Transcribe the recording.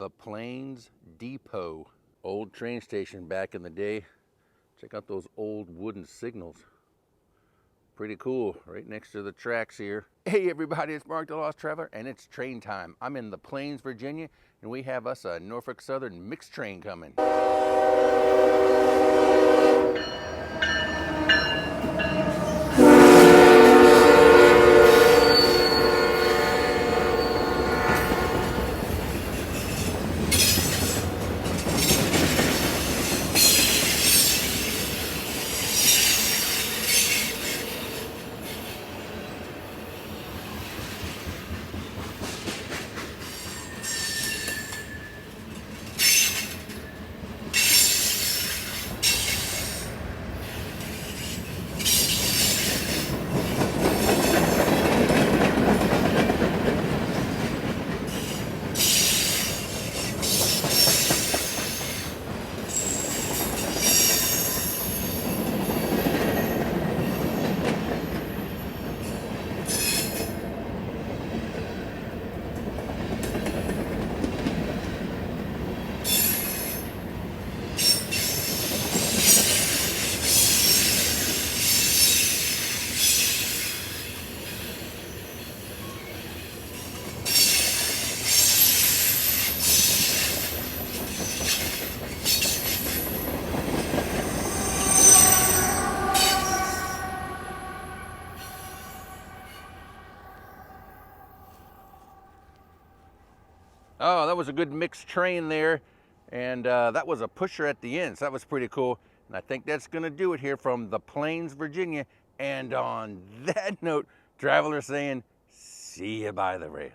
the Plains Depot. Old train station back in the day. Check out those old wooden signals. Pretty cool, right next to the tracks here. Hey everybody, it's Mark the Lost Traveler, and it's train time. I'm in the Plains, Virginia, and we have us a Norfolk Southern mixed train coming. Oh, that was a good mixed train there. And that was a pusher at the end, so that was pretty cool. And I think that's gonna do it here from the Plains, Virginia. And on that note, Traveler saying, see you by the rails.